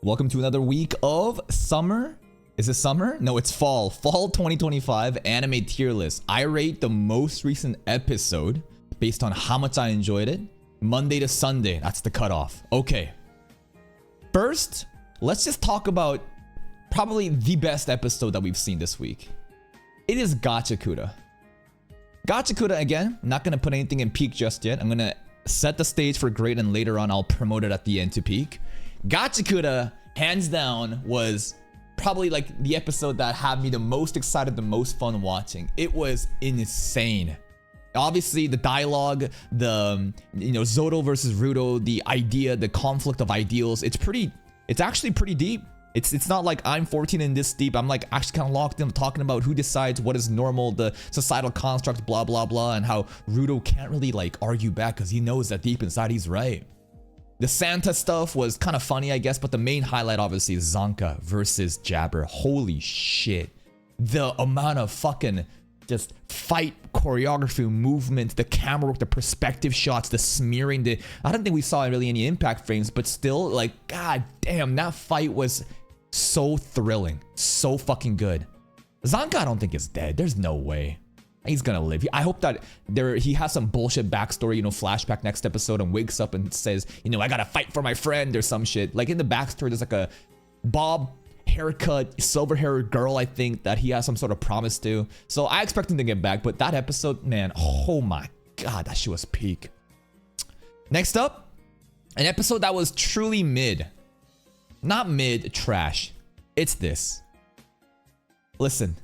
Welcome to another week of summer. Is it summer? No, it's fall. Fall 2025 anime tier list. I rate the most recent episode based on how much I enjoyed it. Monday to Sunday, that's the cutoff. Okay. First, let's just talk about probably the best episode that we've seen this week. It is Gachakura. Gachakura, again, I'm not going to put anything in peak just yet. I'm going to set the stage for great and later on I'll promote it at the end to peak. Gachakura, hands down, was probably like the episode that had me the most excited, the most fun watching. It was insane. Obviously, the dialogue, the Zoto versus Ruto, the idea, the conflict of ideals, it's actually pretty deep. It's not like I'm 14 and this deep. I'm like actually kind of locked in talking about who decides what is normal, the societal construct, blah blah blah, and how Ruto can't really like argue back because he knows that deep inside he's right. The Santa stuff was kind of funny, I guess, but the main highlight obviously is Zanka versus Jabber. Holy shit. The amount of fucking just fight choreography, movement, the camera work, the perspective shots, the smearing, I don't think we saw really any impact frames, but still, like, god damn, that fight was so thrilling. So fucking good. Zanka, I don't think is dead. There's no way. He's gonna live. I hope that he has some bullshit backstory, flashback next episode and wakes up and says, I gotta fight for my friend or some shit. Like in the backstory, there's like a bob haircut, silver haired girl, I think, that he has some sort of promise to. So I expect him to get back, but that episode, man, oh my god, that shit was peak. Next up, an episode that was truly mid. Not mid, trash. It's this. Listen.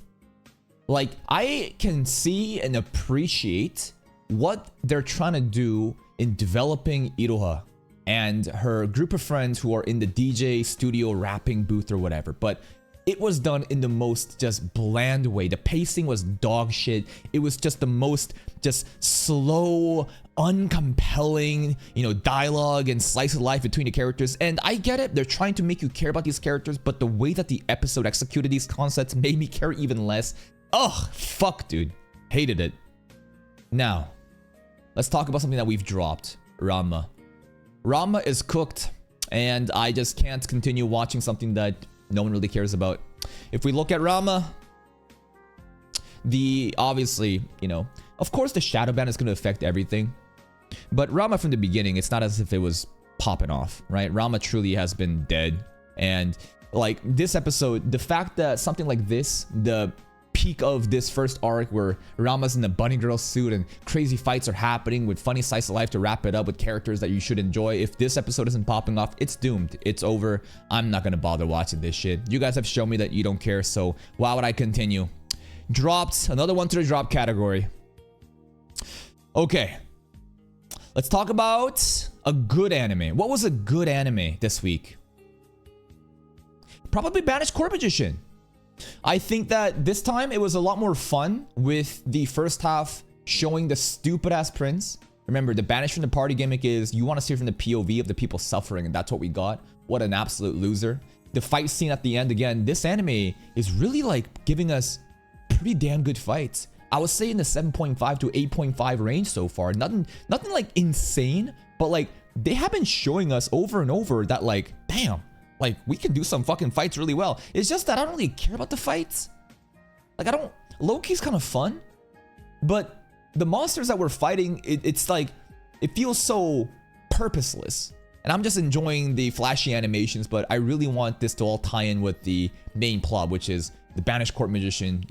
Like, I can see and appreciate what they're trying to do in developing Iroha and her group of friends who are in the DJ studio rapping booth or whatever. But it was done in the most just bland way. The pacing was dog shit. It was just the most just slow, uncompelling, dialogue and slice of life between the characters. And I get it. They're trying to make you care about these characters, but the way that the episode executed these concepts made me care even less. Ugh, fuck, dude. Hated it. Now, let's talk about something that we've dropped. Ranma. Ranma is cooked, and I just can't continue watching something that no one really cares about. If we look at Ranma, obviously, of course the shadow ban is going to affect everything. But Ranma from the beginning, it's not as if it was popping off, right? Ranma truly has been dead. And like this episode, the fact that something like this, the peak of this first arc where Ranma's in the bunny girl suit and crazy fights are happening with funny slice of life to wrap it up with characters that you should enjoy. If this episode isn't popping off, it's doomed. It's over. I'm not gonna bother watching this shit. You guys have shown me that you don't care, so why would I continue? Dropped. Another one to the drop category. Okay. Let's talk about a good anime. What was a good anime this week? Probably Banished Court Magician. I think that this time it was a lot more fun with the first half showing the stupid ass prince. Remember, the Banished from the Party gimmick is you want to see it from the POV of the people suffering, and that's what we got. What an absolute loser. The fight scene at the end, again, this anime is really like giving us pretty damn good fights. I would say in the 7.5 to 8.5 range so far. Nothing like insane, but like they have been showing us over and over that like, damn. Like, we can do some fucking fights really well. It's just that I don't really care about the fights. Like, Loki's kind of fun. But the monsters that we're fighting, it's like, it feels so purposeless. And I'm just enjoying the flashy animations, but I really want this to all tie in with the main plot, which is the Banished Court Magician,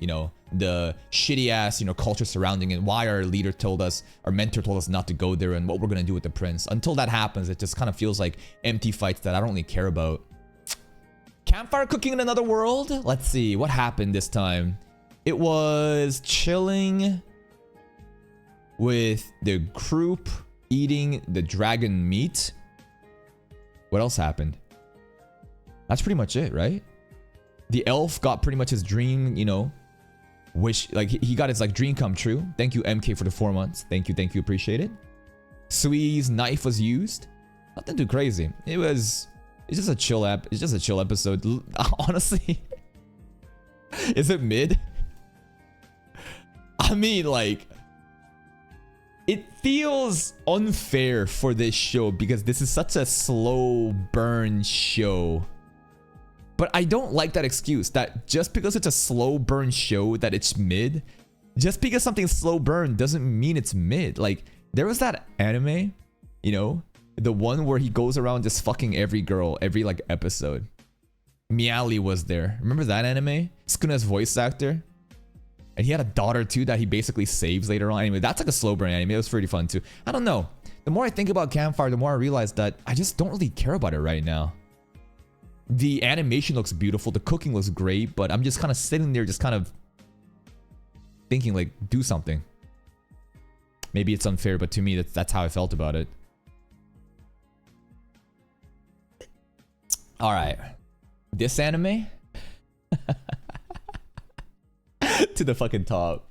the shitty ass, culture surrounding it, why our leader told us, our mentor told us not to go there, and what we're gonna do with the prince. Until that happens, it just kind of feels like empty fights that I don't really care about. Campfire cooking in another world? Let's see, what happened this time? It was chilling with the group eating the dragon meat. What else happened? That's pretty much it, right? The elf got pretty much his dream, wish, like he got his like dream come true. Thank you, MK, for the 4 months. Thank you, appreciate it. Sui's knife was used. Nothing too crazy. It's just a chill episode. Honestly, is it mid? I mean, like, it feels unfair for this show because this is such a slow burn show But I don't like that excuse that just because it's a slow burn show that it's mid. Just because something's slow burn doesn't mean it's mid. Like, there was that anime, you know, the one where he goes around just fucking every girl every like episode. Miali was there. Remember that anime? Sukuna's voice actor. And he had a daughter too that he basically saves later on. Anyway, that's like a slow burn anime. It was pretty fun too. I don't know. The more I think about Campfire, the more I realize that I just don't really care about it right now. The animation looks beautiful. The cooking looks great. But I'm just kind of sitting there just kind of thinking like, do something. Maybe it's unfair, but to me, that's how I felt about it. Alright. This anime? To the fucking top.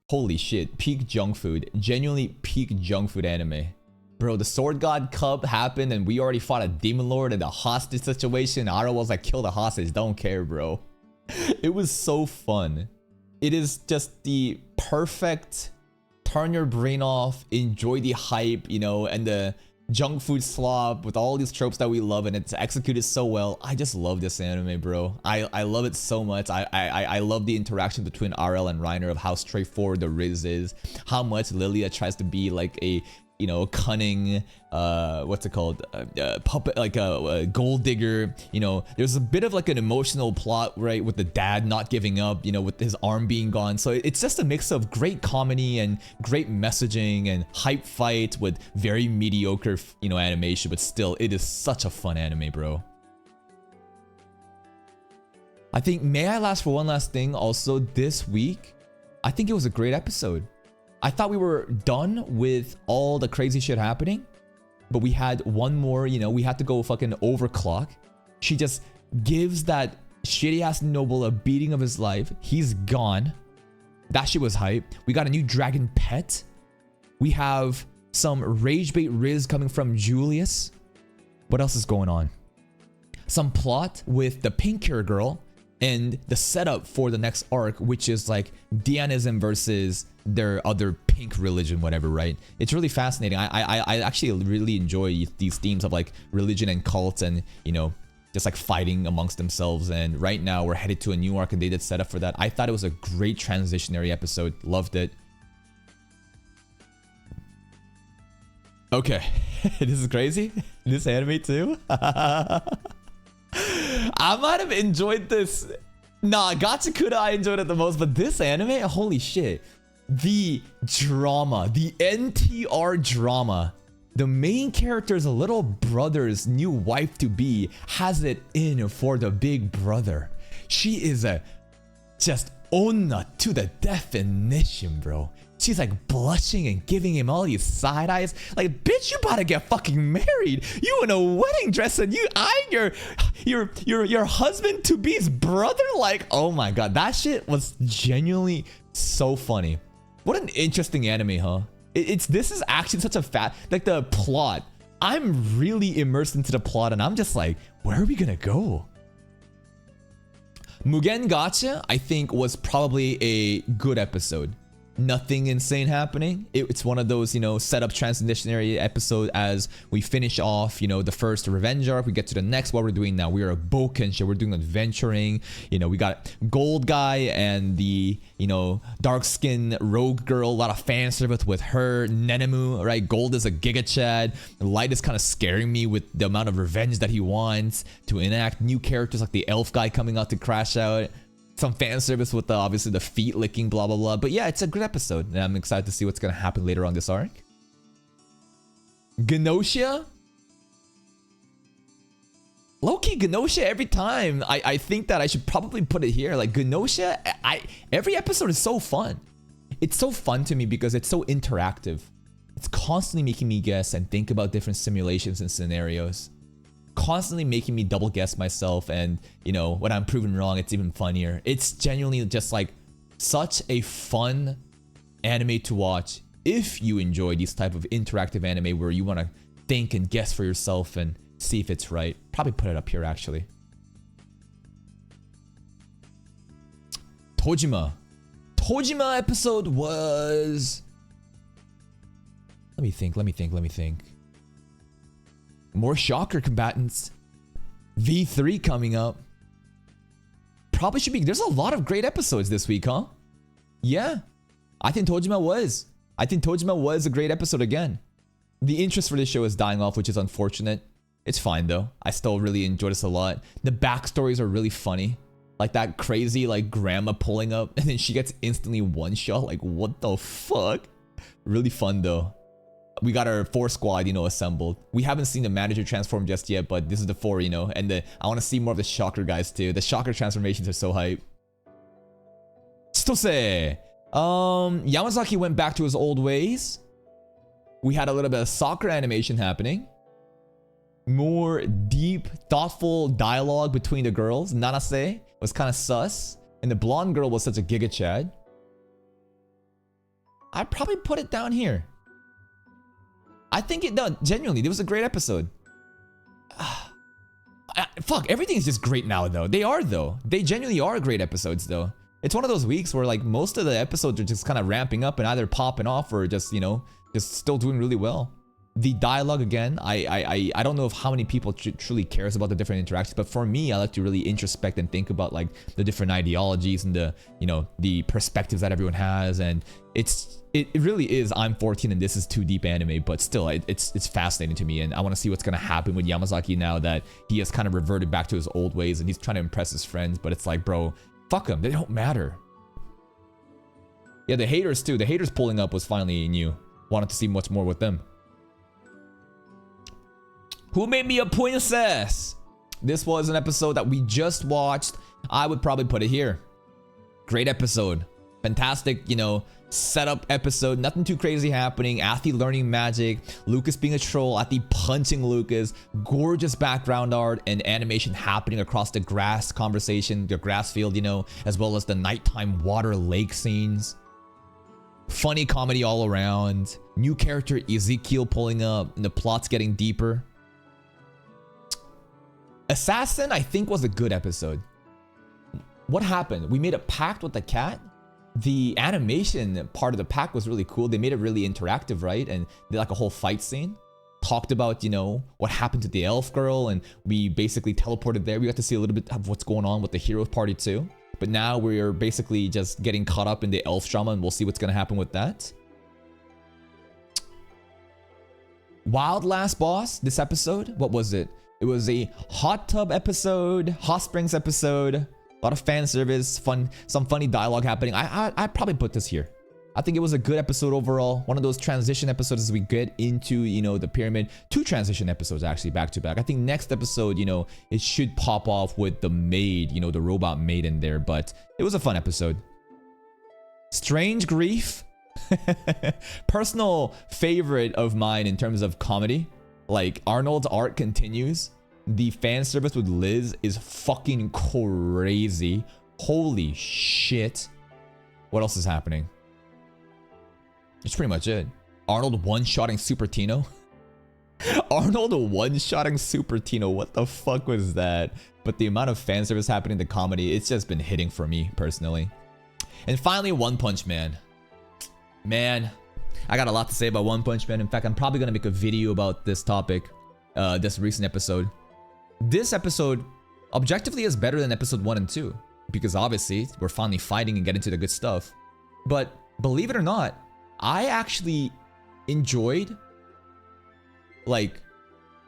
Holy shit. Peak junk food. Genuinely peak junk food anime. Bro, the Sword God Cup happened and we already fought a Demon Lord in the hostage situation. Aro was like, kill the hostage. Don't care, bro. It was so fun. It is just the perfect turn your brain off, enjoy the hype, you know, and the junk food slop with all these tropes that we love, and it's executed so well. I just love this anime, bro. I love it so much. I love the interaction between RL and Reiner, of how straightforward the Riz is, how much Lilia tries to be like a, you know, cunning, what's it called, puppet, like a gold digger. You know, there's a bit of like an emotional plot, right, with the dad not giving up, you know, with his arm being gone. So it's just a mix of great comedy and great messaging and hype fight with very mediocre, you know, animation, but still, it is such a fun anime, bro. I think, may I last for one last thing also this week? I think it was a great episode. I thought we were done with all the crazy shit happening, but we had one more, you know, we had to go fucking overclock. She just gives that shitty ass noble a beating of his life. He's gone. That shit was hype. We got a new dragon pet. We have some rage bait Riz coming from Julius. What else is going on? Some plot with the pink hair girl and the setup for the next arc, which is like Dianism versus their other pink religion, whatever, right? It's really fascinating. I actually really enjoy these themes of like religion and cults and, you know, just like fighting amongst themselves. And right now we're headed to a new arc and they did set up for that. I thought it was a great transitionary episode. Loved it. Okay. This is crazy. This anime too. I might have enjoyed this. Nah, Gachakuda I enjoyed it the most, but this anime, holy shit. The drama, the NTR drama. The main character's little brother's new wife-to-be has it in for the big brother. She is a just onna to the definition, bro. She's like blushing and giving him all these side eyes. Like, bitch, you about to get fucking married. You in a wedding dress and you eyeing your husband to be's brother. Like, oh my god, that shit was genuinely so funny. What an interesting anime, huh? This is actually such a like the plot. I'm really immersed into the plot and I'm just like, where are we gonna go? Mugen Gacha, I think, was probably a good episode. Nothing insane happening. It's one of those, you know, setup transitionary episode as we finish off, you know, the first revenge arc. We get to the next. What we're doing now, we are a Bokensha. We're doing adventuring. You know, we got Gold Guy and the, you know, dark skinned rogue girl. A lot of fan service with her. Nenemu, right? Gold is a Giga Chad. Light is kind of scaring me with the amount of revenge that he wants to enact. New characters like the elf guy coming out to crash out. Some fan service with the, obviously the feet licking, blah blah blah. But yeah, it's a good episode and I'm excited to see what's gonna happen later on this arc. Genosha, low-key Genosha every time. I think that I should probably put it here. Like Genosha, every episode is so fun. It's so fun to me because it's so interactive. It's constantly making me guess and think about different simulations and scenarios. Constantly making me double guess myself, and you know, when I'm proven wrong, it's even funnier. It's genuinely just like such a fun anime to watch if you enjoy these type of interactive anime where you want to think and guess for yourself and see if it's right. Probably put it up here actually. Tojima episode was, let me think. More Shocker combatants. V3 coming up. probably should be. There's a lot of great episodes this week, huh? Yeah. I think Tojima was. I think Tojima was a great episode again. The interest for this show is dying off, which is unfortunate. It's fine though. I still really enjoy this a lot. The backstories are really funny. Like that crazy like grandma pulling up and then she gets instantly one shot. Like what the fuck? Really fun though. We got our 4 squad, assembled. We haven't seen the manager transform just yet, but this is the 4, and I want to see more of the Shocker guys too. The Shocker transformations are so hype. Chitose! Yamazaki went back to his old ways. We had a little bit of soccer animation happening. More deep, thoughtful dialogue between the girls. Nanase was kind of sus. And the blonde girl was such a Giga Chad. I'd probably put it down here. I think no, genuinely, it was a great episode. Fuck, everything's just great now though. They are though. They genuinely are great episodes though. It's one of those weeks where like most of the episodes are just kind of ramping up and either popping off or just, just still doing really well. The dialogue again, I don't know if how many people truly cares about the different interactions, but for me, I like to really introspect and think about like the different ideologies and the, the perspectives that everyone has, and it really is I'm 14 and this is too deep anime, but still it's fascinating to me, and I want to see what's gonna happen with Yamazaki now that he has kind of reverted back to his old ways and he's trying to impress his friends, but it's like, bro, fuck them, they don't matter. Yeah, the haters too. The haters pulling up was finally new. Wanted to see much more with them. Who made me a princess? This was an episode that we just watched. I would probably put it here. Great episode. Fantastic, setup episode. Nothing too crazy happening. Athi learning magic. Lucas being a troll. Athi punching Lucas. Gorgeous background art and animation happening across the grass conversation, the grass field, as well as the nighttime water lake scenes. Funny comedy all around. New character Ezekiel pulling up and the plot's getting deeper. Assassin, I think, was a good episode. What happened? We made a pact with the cat. The animation part of the pact was really cool. They made it really interactive, right? And did like a whole fight scene. Talked about, what happened to the elf girl, and we basically teleported there. We got to see a little bit of what's going on with the heroes party too. But now we're basically just getting caught up in the elf drama, and we'll see what's gonna happen with that. Wild last boss, this episode, what was it? It was a hot tub episode, hot springs episode, a lot of fan service, some funny dialogue happening. I'd probably put this here. I think it was a good episode overall. One of those transition episodes as we get into, the pyramid. 2 transition episodes actually back to back. I think next episode, it should pop off with the maid, the robot maid in there, but it was a fun episode. Strange Grief. Personal favorite of mine in terms of comedy. Like, Arnold's art continues. The fan service with Liz is fucking crazy. Holy shit. What else is happening? That's pretty much it. Arnold one-shotting Super Tino. Arnold one-shotting Super Tino. What the fuck was that? But the amount of fan service happening to comedy, it's just been hitting for me, personally. And finally, One Punch Man. Man, I got a lot to say about One Punch Man. In fact, I'm probably going to make a video about this topic, this recent episode. This episode, objectively, is better than episode 1 and 2. Because obviously, we're finally fighting and getting to the good stuff. But believe it or not, I actually enjoyed, like,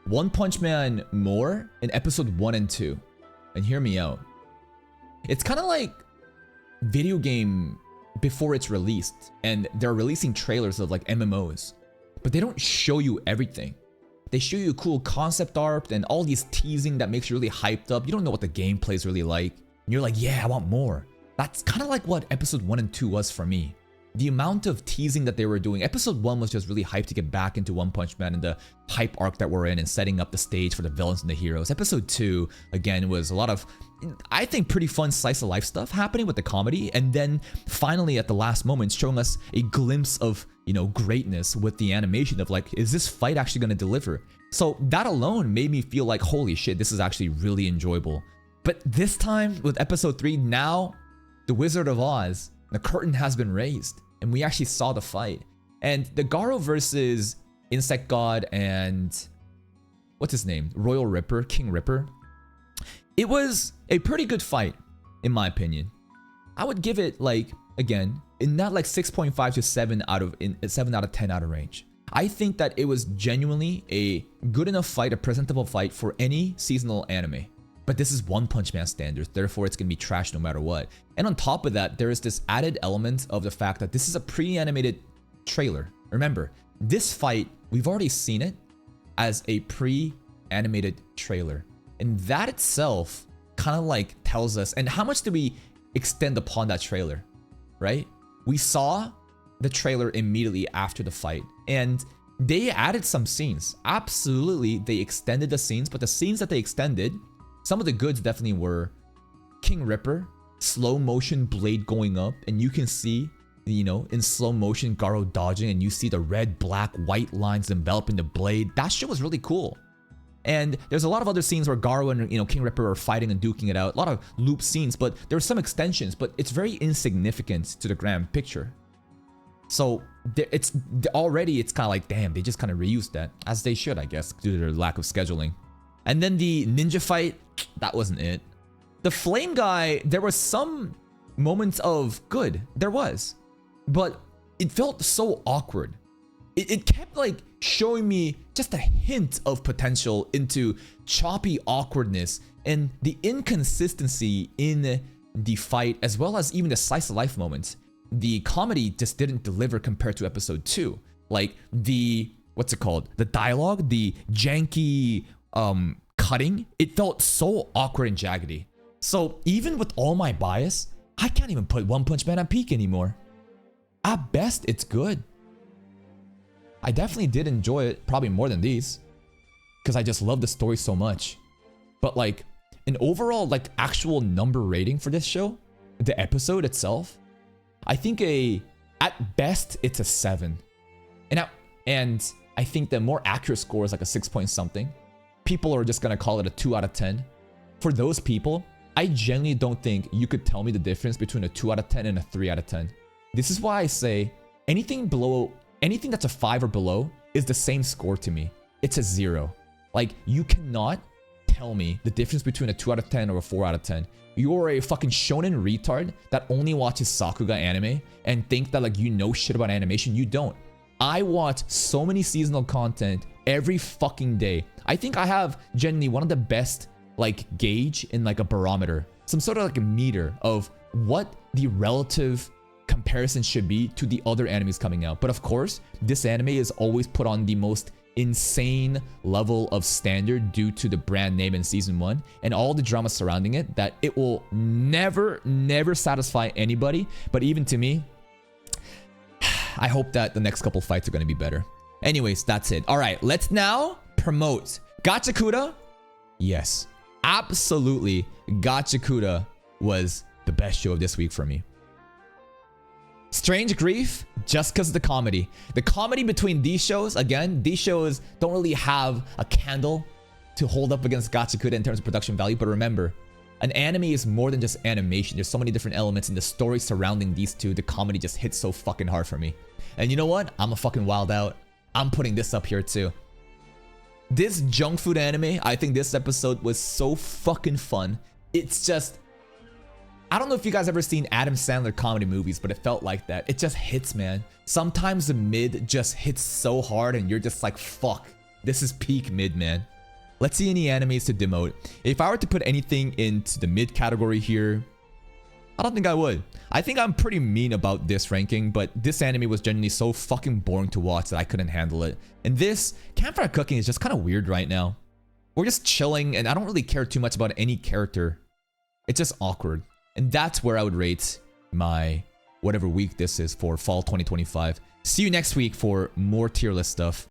One Punch Man more in episode 1 and 2. And hear me out. It's kind of like video game before it's released, and they're releasing trailers of like MMOs, but they don't show you everything. They show you cool concept art and all these teasing that makes you really hyped up. You don't know what the gameplay is really like, and you're like, yeah, I want more. That's kind of like what episode 1 and 2 was for me. The amount of teasing that they were doing. Episode 1 was just really hyped to get back into One Punch Man and the hype arc that we're in and setting up the stage for the villains and the heroes. Episode 2, again, was a lot of, I think, pretty fun slice of life stuff happening with the comedy. And then finally at the last moment showing us a glimpse of, greatness with the animation of like, is this fight actually going to deliver? So that alone made me feel like, holy shit, this is actually really enjoyable. But this time with episode 3, now the Wizard of Oz, the curtain has been raised. And we actually saw the fight. And the Garo versus Insect God and what's his name? Royal Ripper, King Ripper. It was a pretty good fight. in my opinion. I would give it like, again, in that like 6.5 to 7 out of 10 out of range. I think that it was genuinely a good enough fight, a presentable fight for any seasonal anime. But this is One Punch Man standards, therefore it's gonna be trash no matter what. And on top of that, there is this added element of the fact that this is a pre-animated trailer. Remember, this fight, we've already seen it as a pre-animated trailer. And that itself kind of like tells us, and how much do we extend upon that trailer, right? We saw the trailer immediately after the fight, and they added some scenes. Absolutely, they extended the scenes, but the scenes that they extended, some of the goods definitely were King Ripper, slow motion blade going up, and you can see, you know, in slow motion Garo dodging, and you see the red, black, white lines enveloping the blade. That shit was really cool. And there's a lot of other scenes where Garo and, you know, King Ripper are fighting and duking it out. A lot of loop scenes, but there's some extensions, but it's very insignificant to the grand picture. So it's already, it's kind of like, damn, they just kind of reused that, as they should, I guess, due to their lack of scheduling. And then the ninja fight, that wasn't it. The flame guy, there were some moments of good, there was, but it felt so awkward. It kept like showing me just a hint of potential into choppy awkwardness and the inconsistency in the fight, as well as even the slice of life moments. The comedy just didn't deliver compared to episode 2. Like the, what's it called? The dialogue, the janky cutting, it felt so awkward and jaggedy. So even with all my bias, I can't even put One Punch Man at peak anymore. At best, it's good. I definitely did enjoy it, probably more than these, because I just love the story so much. But like an overall like actual number rating for this show, the episode itself, I think at best it's a 7. And I think the more accurate score is like a 6 point something. People are just gonna call it a 2 out of 10. For those people, I genuinely don't think you could tell me the difference between a 2 out of 10 and a 3 out of 10. This is why I say anything that's a 5 or below is the same score to me. It's a 0. Like, you cannot tell me the difference between a 2 out of 10 or a 4 out of 10. You're a fucking shonen retard that only watches Sakuga anime and think that like you know shit about animation. You don't. I watch so many seasonal content every fucking day. I think I have genuinely one of the best like gauge in like a barometer, some sort of like a meter of what the relative comparison should be to the other animes coming out. But of course, this anime is always put on the most insane level of standard due to the brand name in season 1 and all the drama surrounding it, that it will never satisfy anybody. But even to me, I hope that the next couple fights are going to be better. Anyways, that's it. All right, let's now promote Gachakuda. Yes, absolutely, Gachakuda was the best show of this week for me. Strange Grief, just because of the comedy. The comedy between these shows, again, these shows don't really have a candle to hold up against Gachakuda in terms of production value. But remember, an anime is more than just animation. There's so many different elements in the story surrounding these two. The comedy just hits so fucking hard for me. And you know what? I'm a fucking wild out. I'm putting this up here too. This junk food anime, I think this episode was so fucking fun. It's just, I don't know if you guys ever seen Adam Sandler comedy movies, but it felt like that. It just hits, man. Sometimes the mid just hits so hard and you're just like, fuck, this is peak mid, man. Let's see any animes to demote. If I were to put anything into the mid category here, I don't think I would. I think I'm pretty mean about this ranking, but this anime was genuinely so fucking boring to watch that I couldn't handle it. And this, Campfire Cooking is just kind of weird right now. We're just chilling and I don't really care too much about any character. It's just awkward. And that's where I would rate my whatever week this is for fall 2025. See you next week for more tier list stuff.